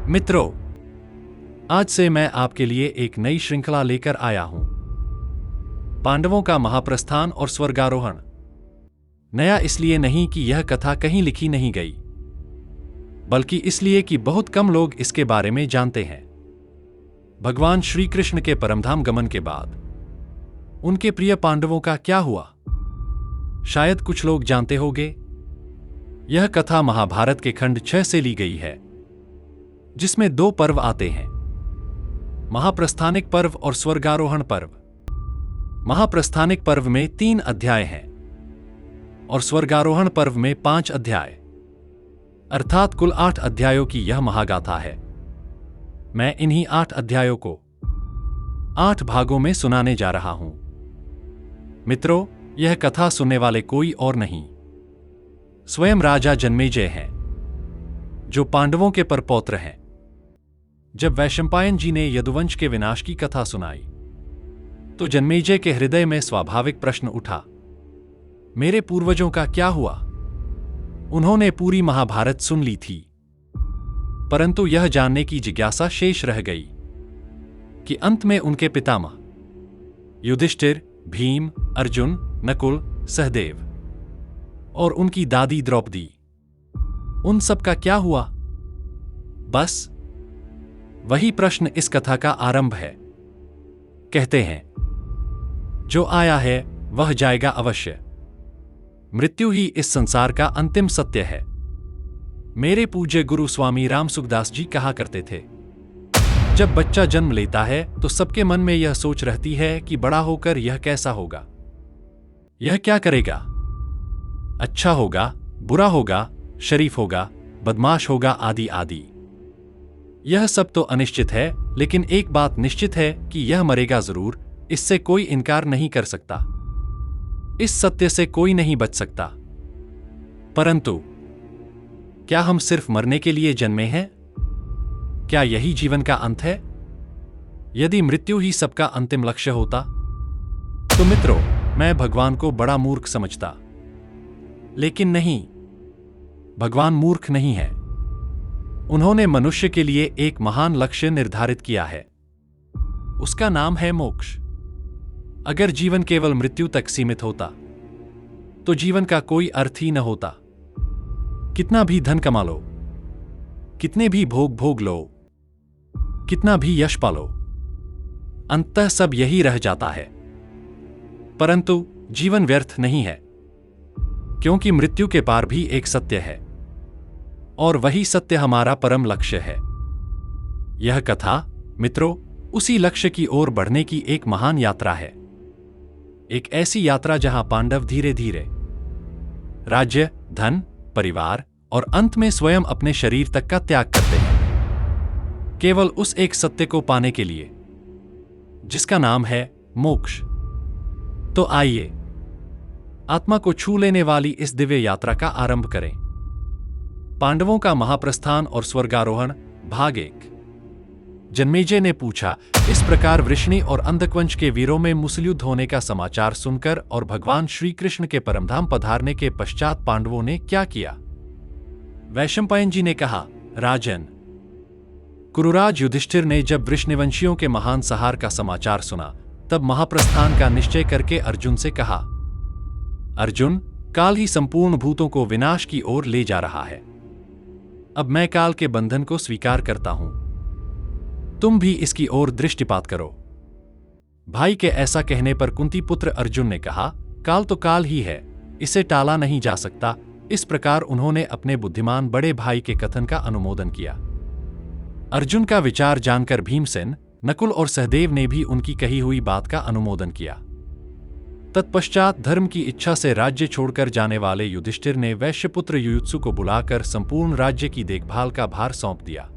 मित्रों, आज से मैं आपके लिए एक नई श्रृंखला लेकर आया हूं। पांडवों का महाप्रस्थान और स्वर्गारोहण। नया इसलिए नहीं कि यह कथा कहीं लिखी नहीं गई, बल्कि इसलिए कि बहुत कम लोग इसके बारे में जानते हैं। भगवान श्री कृष्ण के परमधाम गमन के बाद उनके प्रिय पांडवों का क्या हुआ, शायद कुछ लोग जानते होंगे। यह कथा महाभारत के खंड 6 से ली गई है, जिसमें 2 पर्व आते हैं, महाप्रस्थानिक पर्व और स्वर्गारोहण पर्व। महाप्रस्थानिक पर्व में 3 अध्याय हैं और स्वर्गारोहण पर्व में 5 अध्याय, अर्थात कुल 8 अध्यायों की यह महागाथा है। मैं इन्हीं 8 अध्यायों को 8 भागों में सुनाने जा रहा हूं। मित्रों, यह कथा सुनने वाले कोई और नहीं, स्वयं राजा जन्मेजय हैं, जो पांडवों के परपौत्र हैं। जब वैशंपायन जी ने यदुवंश के विनाश की कथा सुनाई, तो जन्मेजय के हृदय में स्वाभाविक प्रश्न उठा, मेरे पूर्वजों का क्या हुआ? उन्होंने पूरी महाभारत सुन ली थी, परंतु यह जानने की जिज्ञासा शेष रह गई कि अंत में उनके पितामह युधिष्ठिर, भीम, अर्जुन, नकुल, सहदेव और उनकी दादी द्रौपदी, उन सब का क्या हुआ? बस वही प्रश्न इस कथा का आरंभ है। कहते हैं, जो आया है वह जाएगा अवश्य। मृत्यु ही इस संसार का अंतिम सत्य है। मेरे पूज्य गुरु स्वामी रामसुखदास जी कहा करते थे, जब बच्चा जन्म लेता है तो सबके मन में यह सोच रहती है कि बड़ा होकर यह कैसा होगा, यह क्या करेगा, अच्छा होगा, बुरा होगा, शरीफ होगा, बदमाश होगा, आदि आदि। यह सब तो अनिश्चित है, लेकिन एक बात निश्चित है कि यह मरेगा जरूर, इससे कोई इनकार नहीं कर सकता। इस सत्य से कोई नहीं बच सकता। परंतु क्या हम सिर्फ मरने के लिए जन्मे हैं? क्या यही जीवन का अंत है? यदि मृत्यु ही सबका अंतिम लक्ष्य होता तो मित्रों, मैं भगवान को बड़ा मूर्ख समझता। लेकिन नहीं, भगवान मूर्ख नहीं है। उन्होंने मनुष्य के लिए एक महान लक्ष्य निर्धारित किया है। उसका नाम है मोक्ष। अगर जीवन केवल मृत्यु तक सीमित होता तो जीवन का कोई अर्थ ही न होता। कितना भी धन कमा लो, कितने भी भोग लो, कितना भी यश पालो, अंततः सब यही रह जाता है। परंतु जीवन व्यर्थ नहीं है, क्योंकि मृत्यु के पार भी एक सत्य है, और वही सत्य हमारा परम लक्ष्य है। यह कथा, मित्रों, उसी लक्ष्य की ओर बढ़ने की एक महान यात्रा है। एक ऐसी यात्रा जहां पांडव धीरे धीरे राज्य, धन, परिवार और अंत में स्वयं अपने शरीर तक का त्याग करते हैं, केवल उस एक सत्य को पाने के लिए, जिसका नाम है मोक्ष। तो आइए, आत्मा को छू लेने वाली इस दिव्य यात्रा का आरंभ करें। पांडवों का महाप्रस्थान और स्वर्गारोहण, भाग 1। जन्मेजय ने पूछा, इस प्रकार वृष्णि और अंधकवंश के वीरों में मुसलयुद्ध होने का समाचार सुनकर और भगवान श्री कृष्ण के परमधाम पधारने के पश्चात पांडवों ने क्या किया? वैशंपायन जी ने कहा, राजन, कुरुराज युधिष्ठिर ने जब वृष्णिवंशियों के महान संहार का समाचार सुना, तब महाप्रस्थान का निश्चय करके अर्जुन से कहा, अर्जुन, काल ही संपूर्ण भूतों को विनाश की ओर ले जा रहा है। अब मैं काल के बंधन को स्वीकार करता हूं, तुम भी इसकी ओर दृष्टिपात करो। भाई के ऐसा कहने पर कुंती पुत्र अर्जुन ने कहा, काल तो काल ही है, इसे टाला नहीं जा सकता। इस प्रकार उन्होंने अपने बुद्धिमान बड़े भाई के कथन का अनुमोदन किया। अर्जुन का विचार जानकर भीमसेन, नकुल और सहदेव ने भी उनकी कही हुई बात का अनुमोदन किया। तत्पश्चात धर्म की इच्छा से राज्य छोड़कर जाने वाले युधिष्ठिर ने वैश्यपुत्र युयुत्सु को बुलाकर संपूर्ण राज्य की देखभाल का भार सौंप दिया।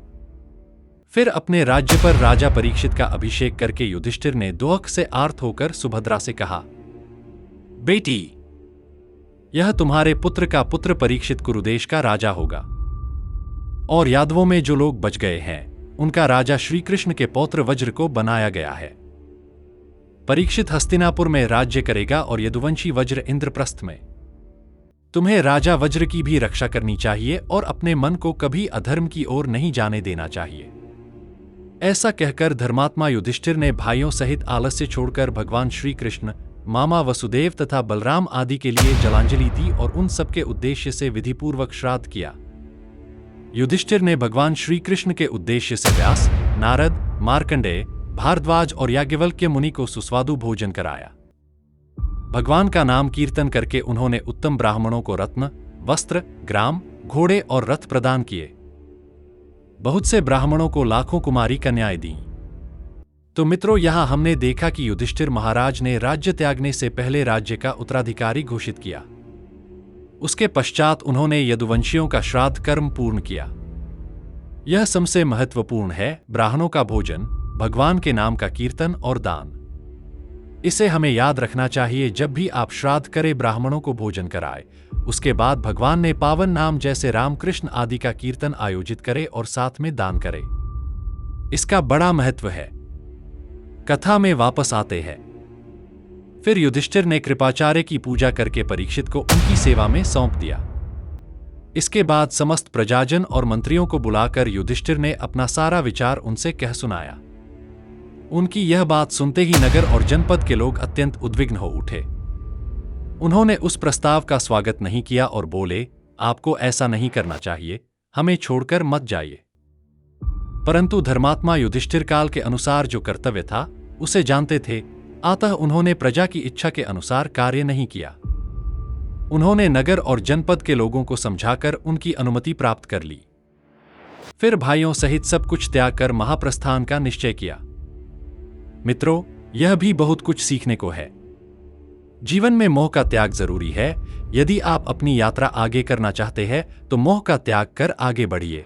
फिर अपने राज्य पर राजा परीक्षित का अभिषेक करके युधिष्ठिर ने दुख से आर्त होकर सुभद्रा से कहा, बेटी, यह तुम्हारे पुत्र का पुत्र परीक्षित कुरुदेश का राजा होगा, और यादवों में जो लोग बच गए हैं उनका राजा श्री कृष्ण के पौत्र वज्र को बनाया गया है। परीक्षित हस्तिनापुर में राज्य करेगा और यदुवंशी वज्र इंद्रप्रस्थ में। तुम्हें राजा वज्र की भी रक्षा करनी चाहिए और अपने मन को कभी अधर्म की ओर नहीं जाने देना चाहिए। ऐसा कहकर धर्मात्मा युधिष्ठिर ने भाइयों सहित आलस्य छोड़कर भगवान श्री कृष्ण, मामा वसुदेव तथा बलराम आदि के लिए जलांजलि दी और उन सबके उद्देश्य से विधिपूर्वक श्राद्ध किया। युधिष्ठिर ने भगवान श्री कृष्ण के उद्देश्य से व्यास, नारद, मार्कंडेय, भारद्वाज और याज्ञवल्क्य मुनि को सुस्वादु भोजन कराया। भगवान का नाम कीर्तन करके उन्होंने उत्तम ब्राह्मणों को रत्न, वस्त्र, ग्राम, घोड़े और रथ प्रदान किए। बहुत से ब्राह्मणों को लाखों कुमारी कन्याएं दी। तो मित्रों, यहां हमने देखा कि युधिष्ठिर महाराज ने राज्य त्यागने से पहले राज्य का उत्तराधिकारी घोषित किया। उसके पश्चात उन्होंने यदुवंशियों का श्राद्ध कर्म पूर्ण किया। यह सबसे महत्वपूर्ण है, ब्राह्मणों का भोजन, भगवान के नाम का कीर्तन और दान। इसे हमें याद रखना चाहिए जब भी आप श्राद्ध करें, ब्राह्मणों को भोजन कराए। उसके बाद भगवान ने पावन नाम जैसे राम, कृष्ण आदि का कीर्तन आयोजित करे और साथ में दान करे। इसका बड़ा महत्व है। कथा में वापस आते हैं। फिर युधिष्ठिर ने कृपाचार्य की पूजा करके परीक्षित को उनकी सेवा में सौंप दिया। इसके बाद समस्त प्रजाजन और मंत्रियों को बुलाकर युधिष्ठिर ने अपना सारा विचार उनसे कह सुनाया। उनकी यह बात सुनते ही नगर और जनपद के लोग अत्यंत उद्विग्न हो उठे। उन्होंने उस प्रस्ताव का स्वागत नहीं किया और बोले, आपको ऐसा नहीं करना चाहिए, हमें छोड़कर मत जाइए। परंतु धर्मात्मा युधिष्ठिर काल के अनुसार जो कर्तव्य था उसे जानते थे, अतः उन्होंने प्रजा की इच्छा के अनुसार कार्य नहीं किया। उन्होंने नगर और जनपद के लोगों को समझाकर उनकी अनुमति प्राप्त कर ली। फिर भाइयों सहित सब कुछ त्याग कर महाप्रस्थान का निश्चय किया। मित्रों, यह भी बहुत कुछ सीखने को है। जीवन में मोह का त्याग जरूरी है। यदि आप अपनी यात्रा आगे करना चाहते हैं तो मोह का त्याग कर आगे बढ़िए।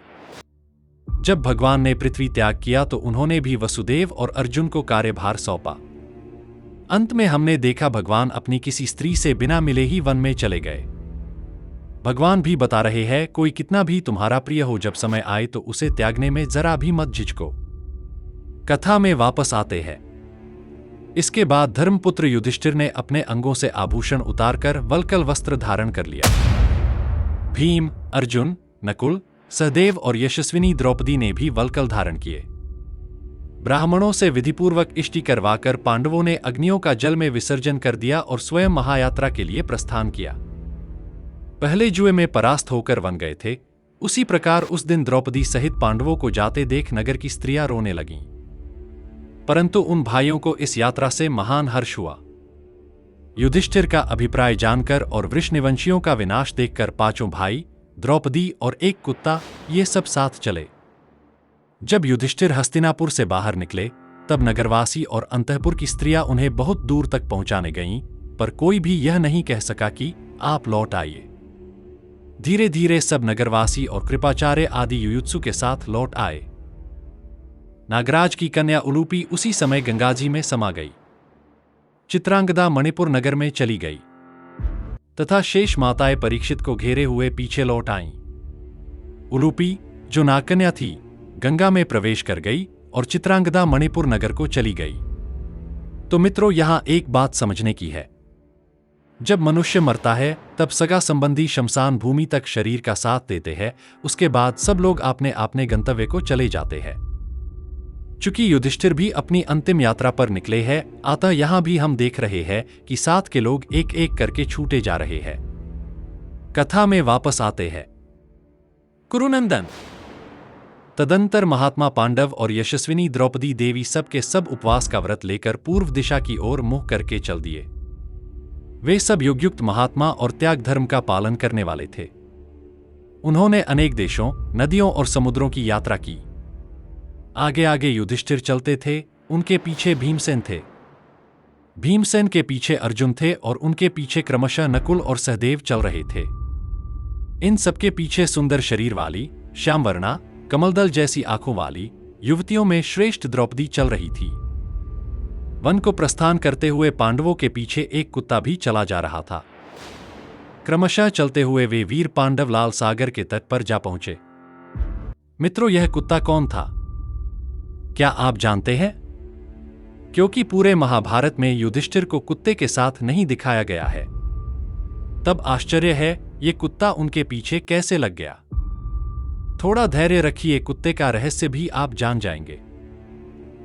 जब भगवान ने पृथ्वी त्याग किया तो उन्होंने भी वसुदेव और अर्जुन को कार्यभार सौंपा। अंत में हमने देखा भगवान अपनी किसी स्त्री से बिना मिले ही वन में चले गए। भगवान भी बता रहे हैं, कोई कितना भी तुम्हारा प्रिय हो, जब समय आए तो उसे त्यागने में जरा भी मत झिझको। कथा में वापस आते हैं। इसके बाद धर्मपुत्र युधिष्ठिर ने अपने अंगों से आभूषण उतारकर वल्कल वस्त्र धारण कर लिया। भीम, अर्जुन, नकुल, सहदेव और यशस्विनी द्रौपदी ने भी वल्कल धारण किए। ब्राह्मणों से विधिपूर्वक इष्टि करवाकर पांडवों ने अग्नियों का जल में विसर्जन कर दिया और स्वयं महायात्रा के लिए प्रस्थान किया। पहले जुए में परास्त होकर वन गए थे, उसी प्रकार उस दिन द्रौपदी सहित पांडवों को जाते देख नगर की स्त्रियां रोने लगीं। परंतु उन भाइयों को इस यात्रा से महान हर्ष हुआ। युधिष्ठिर का अभिप्राय जानकर और वृषनिवंशियों का विनाश देखकर पांचों भाई, द्रौपदी और एक कुत्ता, ये सब साथ चले। जब युधिष्ठिर हस्तिनापुर से बाहर निकले तब नगरवासी और अंतःपुर की स्त्रियां उन्हें बहुत दूर तक पहुंचाने गईं, पर कोई भी यह नहीं कह सका कि आप लौट आइए। धीरे धीरे सब नगरवासी और कृपाचार्य आदि युयुत्सु के साथ लौट आए। नागराज की कन्या उलूपी उसी समय गंगाजी में समा गई। चित्रांगदा मणिपुर नगर में चली गई तथा शेष माताएं परीक्षित को घेरे हुए पीछे लौट आईं। उलूपी, जो नागकन्या थी, गंगा में प्रवेश कर गई और चित्रांगदा मणिपुर नगर को चली गई। तो मित्रों, यहां एक बात समझने की है। जब मनुष्य मरता है तब सगा संबंधी शमशान भूमि तक शरीर का साथ देते हैं। उसके बाद सब लोग अपने अपने गंतव्य को चले जाते हैं। चूंकि युधिष्ठिर भी अपनी अंतिम यात्रा पर निकले हैं, अतः यहां भी हम देख रहे हैं कि साथ के लोग एक एक करके छूटे जा रहे हैं। कथा में वापस आते हैं। कुरुनंदन। तदंतर महात्मा पांडव और यशस्विनी द्रौपदी देवी सब के सब उपवास का व्रत लेकर पूर्व दिशा की ओर मुंह करके चल दिए। वे सब युगयुक्त महात्मा और त्याग धर्म का पालन करने वाले थे। उन्होंने अनेक देशों, नदियों और समुद्रों की यात्रा की। आगे आगे युधिष्ठिर चलते थे, उनके पीछे भीमसेन थे। भीमसेन के पीछे अर्जुन थे और उनके पीछे क्रमशः नकुल और सहदेव चल रहे थे। इन सबके पीछे सुंदर शरीर वाली, श्यामवर्णा, कमलदल जैसी आंखों वाली युवतियों में श्रेष्ठ द्रौपदी चल रही थी। वन को प्रस्थान करते हुए पांडवों के पीछे एक कुत्ता भी चला जा रहा था। क्रमशः चलते हुए वे वीर पांडव लाल सागर के तट पर जा पहुंचे। मित्रों, यह कुत्ता कौन था? क्या आप जानते हैं? क्योंकि पूरे महाभारत में युधिष्ठिर को कुत्ते के साथ नहीं दिखाया गया है, तब आश्चर्य है ये कुत्ता उनके पीछे कैसे लग गया? थोड़ा धैर्य रखिए, कुत्ते का रहस्य भी आप जान जाएंगे।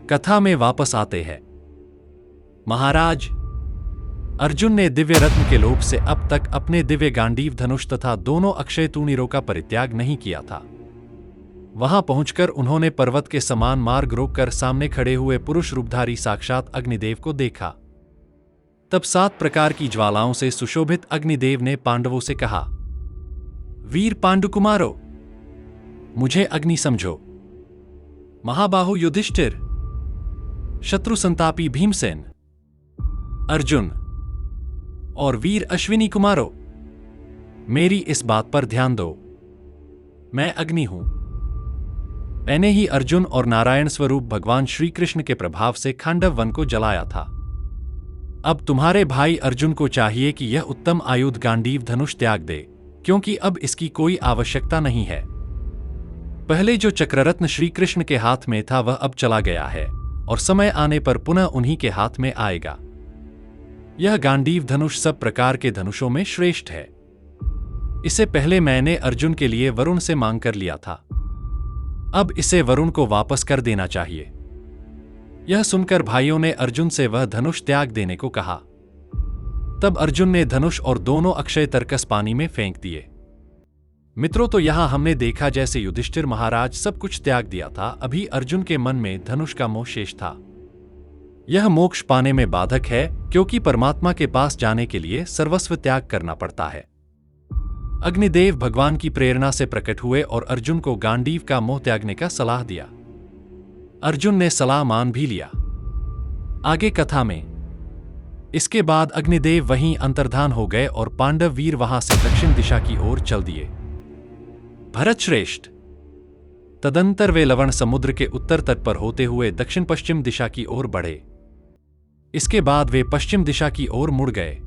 कथा में वापस आते हैं। महाराज, अर्जुन ने दिव्य रत्न के लोभ से अब तक अपने दिव्य गांडीव धनुष तथा दोनों अक्षय तूणीरों का परित्याग नहीं किया था। वहां पहुंचकर उन्होंने पर्वत के समान मार्ग रोककर सामने खड़े हुए पुरुष रूपधारी साक्षात अग्निदेव को देखा। तब 7 प्रकार की ज्वालाओं से सुशोभित अग्निदेव ने पांडवों से कहा, वीर पांडुकुमारो, मुझे अग्नि समझो। महाबाहु युधिष्ठिर, शत्रु संतापी भीमसेन, अर्जुन और वीर अश्विनी कुमारो, मेरी इस बात पर ध्यान दो। मैं अग्नि हूं। मैंने ही अर्जुन और नारायण स्वरूप भगवान श्री कृष्ण के प्रभाव से खांडव वन को जलाया था। अब तुम्हारे भाई अर्जुन को चाहिए कि यह उत्तम आयुध गांडीव धनुष त्याग दे, क्योंकि अब इसकी कोई आवश्यकता नहीं है। पहले जो चक्ररत्न श्री कृष्ण के हाथ में था वह अब चला गया है और समय आने पर पुनः उन्हीं के हाथ में आएगा। यह गांडीव धनुष सब प्रकार के धनुषों में श्रेष्ठ है। इसे पहले मैंने अर्जुन के लिए वरुण से मांग कर लिया था, अब इसे वरुण को वापस कर देना चाहिए। यह सुनकर भाइयों ने अर्जुन से वह धनुष त्याग देने को कहा। तब अर्जुन ने धनुष और दोनों अक्षय तरकस पानी में फेंक दिए। मित्रों, तो यहां हमने देखा जैसे युधिष्ठिर महाराज सब कुछ त्याग दिया था, अभी अर्जुन के मन में धनुष का मोह शेष था। यह मोक्ष पाने में बाधक है, क्योंकि परमात्मा के पास जाने के लिए सर्वस्व त्याग करना पड़ता है। अग्निदेव भगवान की प्रेरणा से प्रकट हुए और अर्जुन को गांडीव का मोह त्यागने का सलाह दिया। अर्जुन ने सलाह मान भी लिया। आगे कथा में इसके बाद अग्निदेव वहीं अंतर्धान हो गए और पांडव वीर वहां से दक्षिण दिशा की ओर चल दिए। भरत श्रेष्ठ, तदंतर वे लवण समुद्र के उत्तर तट पर होते हुए दक्षिण पश्चिम दिशा की ओर बढ़े। इसके बाद वे पश्चिम दिशा की ओर मुड़ गए।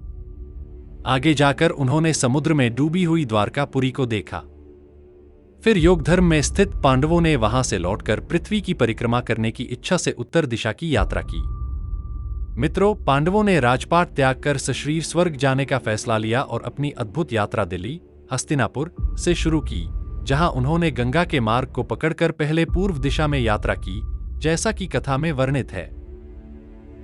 आगे जाकर उन्होंने समुद्र में डूबी हुई द्वारकापुरी को देखा। फिर योगधर्म में स्थित पांडवों ने वहां से लौटकर पृथ्वी की परिक्रमा करने की इच्छा से उत्तर दिशा की यात्रा की। मित्रों, पांडवों ने राजपाट त्याग कर सशरीर स्वर्ग जाने का फैसला लिया और अपनी अद्भुत यात्रा दिल्ली, हस्तिनापुर से शुरू की, जहां उन्होंने गंगा के मार्ग को पकड़कर पहले पूर्व दिशा में यात्रा की, जैसा कि कथा में वर्णित है।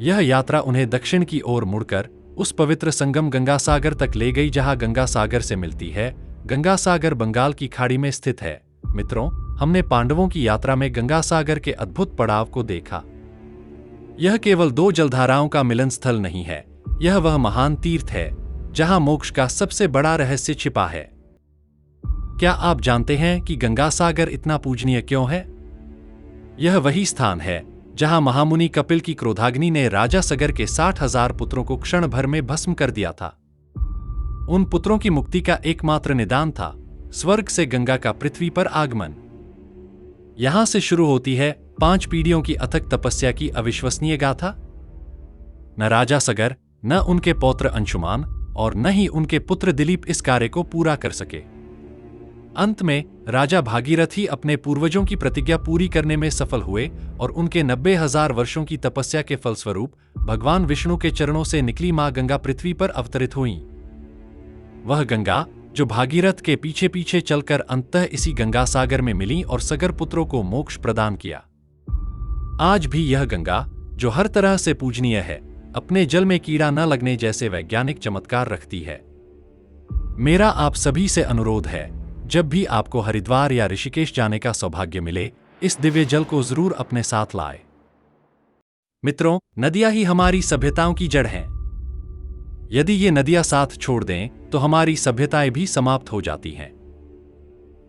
यह यात्रा उन्हें दक्षिण की ओर मुड़कर उस पवित्र संगम गंगा सागर तक ले गई जहां गंगा सागर से मिलती है। गंगा सागर बंगाल की खाड़ी में स्थित है। मित्रों, हमने पांडवों की यात्रा में गंगा सागर के अद्भुत पड़ाव को देखा। यह केवल 2 जलधाराओं का मिलन स्थल नहीं है, यह वह महान तीर्थ है जहां मोक्ष का सबसे बड़ा रहस्य छिपा है। क्या आप जानते हैं कि गंगा सागर इतना पूजनीय क्यों है? यह वही स्थान है जहां महामुनि कपिल की क्रोधाग्नि ने राजा सगर के 60,000 पुत्रों को क्षण भर में भस्म कर दिया था। उन पुत्रों की मुक्ति का एकमात्र निदान था स्वर्ग से गंगा का पृथ्वी पर आगमन। यहां से शुरू होती है 5 पीढ़ियों की अथक तपस्या की अविश्वसनीय गाथा। न राजा सगर, न उनके पौत्र अंशुमान और न ही उनके पुत्र दिलीप इस कार्य को पूरा कर सके। अंत में राजा भागीरथ ही अपने पूर्वजों की प्रतिज्ञा पूरी करने में सफल हुए और उनके 90,000 वर्षों की तपस्या के फलस्वरूप भगवान विष्णु के चरणों से निकली मां गंगा पृथ्वी पर अवतरित हुईं। वह गंगा जो भागीरथ के पीछे पीछे चलकर अंततः इसी गंगा सागर में मिली और सगर पुत्रों को मोक्ष प्रदान किया। आज भी यह गंगा, जो हर तरह से पूजनीय है, अपने जल में कीड़ा न लगने जैसे वैज्ञानिक चमत्कार रखती है। मेरा आप सभी से अनुरोध है, जब भी आपको हरिद्वार या ऋषिकेश जाने का सौभाग्य मिले, इस दिव्य जल को जरूर अपने साथ लाए। मित्रों, नदियां ही हमारी सभ्यताओं की जड़ हैं। यदि ये नदियां साथ छोड़ दें तो हमारी सभ्यताएं भी समाप्त हो जाती हैं।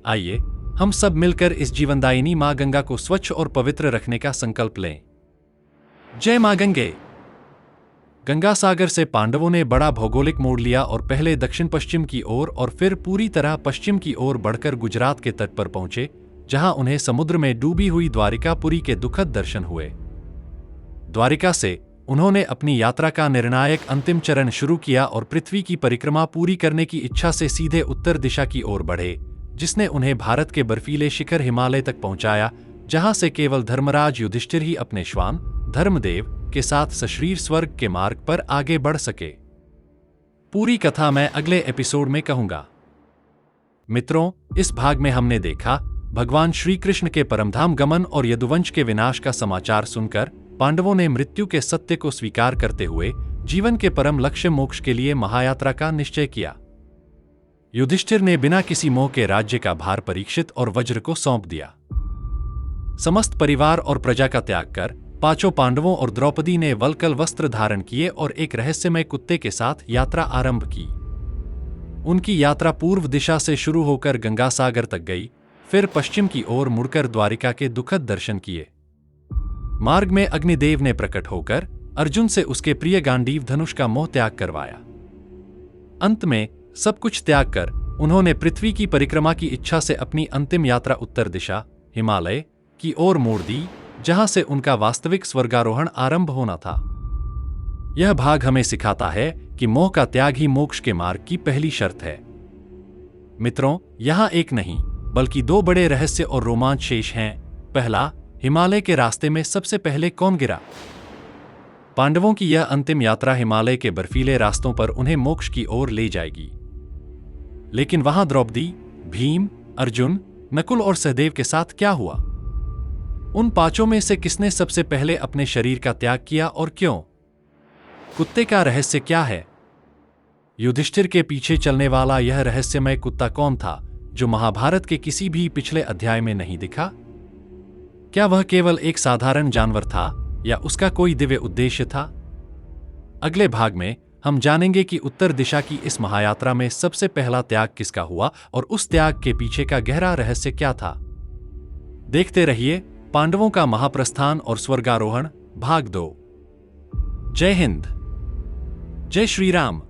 आइए हम सब मिलकर इस जीवनदायिनी मां गंगा को स्वच्छ और पवित्र रखने का संकल्प लें। जय मां गंगे। गंगा सागर से पांडवों ने बड़ा भौगोलिक मोड़ लिया और पहले दक्षिण पश्चिम की ओर और फिर पूरी तरह पश्चिम की ओर बढ़कर गुजरात के तट पर पहुंचे, जहां उन्हें समुद्र में डूबी हुई द्वारिकापुरी के दुखद दर्शन हुए। द्वारिका से उन्होंने अपनी यात्रा का निर्णायक अंतिम चरण शुरू किया और पृथ्वी की परिक्रमा पूरी करने की इच्छा से सीधे उत्तर दिशा की ओर बढ़े, जिसने उन्हें भारत के बर्फीले शिखर हिमालय तक पहुंचाया, जहां से केवल धर्मराज युधिष्ठिर ही अपने श्वान धर्मदेव के साथ सशरीर स्वर्ग के मार्ग पर आगे बढ़ सके। पूरी कथा मैं अगले एपिसोड में कहूंगा। मित्रों, इस भाग में हमने देखा भगवान श्री कृष्ण के परमधाम गमन और यदुवंश के विनाश का समाचार सुनकर पांडवों ने मृत्यु के सत्य को स्वीकार करते हुए जीवन के परम लक्ष्य मोक्ष के लिए महायात्रा का निश्चय किया। युधिष्ठिर ने बिना किसी मोह के राज्य का भार परीक्षित और वज्र को सौंप दिया। समस्त परिवार और प्रजा का त्याग कर पांचों पांडवों और द्रौपदी ने वल्कल वस्त्र धारण किए और एक रहस्यमय कुत्ते के साथ यात्रा आरंभ की। उनकी यात्रा पूर्व दिशा से शुरू होकर गंगासागर तक गई, फिर पश्चिम की ओर मुड़कर द्वारिका के दुखद दर्शन किए। मार्ग में अग्निदेव ने प्रकट होकर अर्जुन से उसके प्रिय गांडीव धनुष का मोह त्याग करवाया। अंत में सब कुछ त्याग कर उन्होंने पृथ्वी की परिक्रमा की इच्छा से अपनी अंतिम यात्रा उत्तर दिशा हिमालय की ओर मोड़ दी, जहां से उनका वास्तविक स्वर्गारोहण आरंभ होना था। यह भाग हमें सिखाता है कि मोह का त्याग ही मोक्ष के मार्ग की पहली शर्त है। मित्रों, यहां एक नहीं बल्कि दो बड़े रहस्य और रोमांच शेष हैं। पहला, हिमालय के रास्ते में सबसे पहले कौन गिरा? पांडवों की यह अंतिम यात्रा हिमालय के बर्फीले रास्तों पर उन्हें मोक्ष की ओर ले जाएगी, लेकिन वहां द्रौपदी, भीम, अर्जुन, नकुल और सहदेव के साथ क्या हुआ? उन पांचों में से किसने सबसे पहले अपने शरीर का त्याग किया और क्यों? कुत्ते का रहस्य क्या है? युधिष्ठिर के पीछे चलने वाला यह रहस्यमय कुत्ता कौन था जो महाभारत के किसी भी पिछले अध्याय में नहीं दिखा? क्या वह केवल एक साधारण जानवर था या उसका कोई दिव्य उद्देश्य था? अगले भाग में हम जानेंगे कि उत्तर दिशा की इस महायात्रा में सबसे पहला त्याग किसका हुआ और उस त्याग के पीछे का गहरा रहस्य क्या था। देखते रहिए पांडवों का महाप्रस्थान और स्वर्गारोहण भाग 2। जय हिंद, जय श्री राम।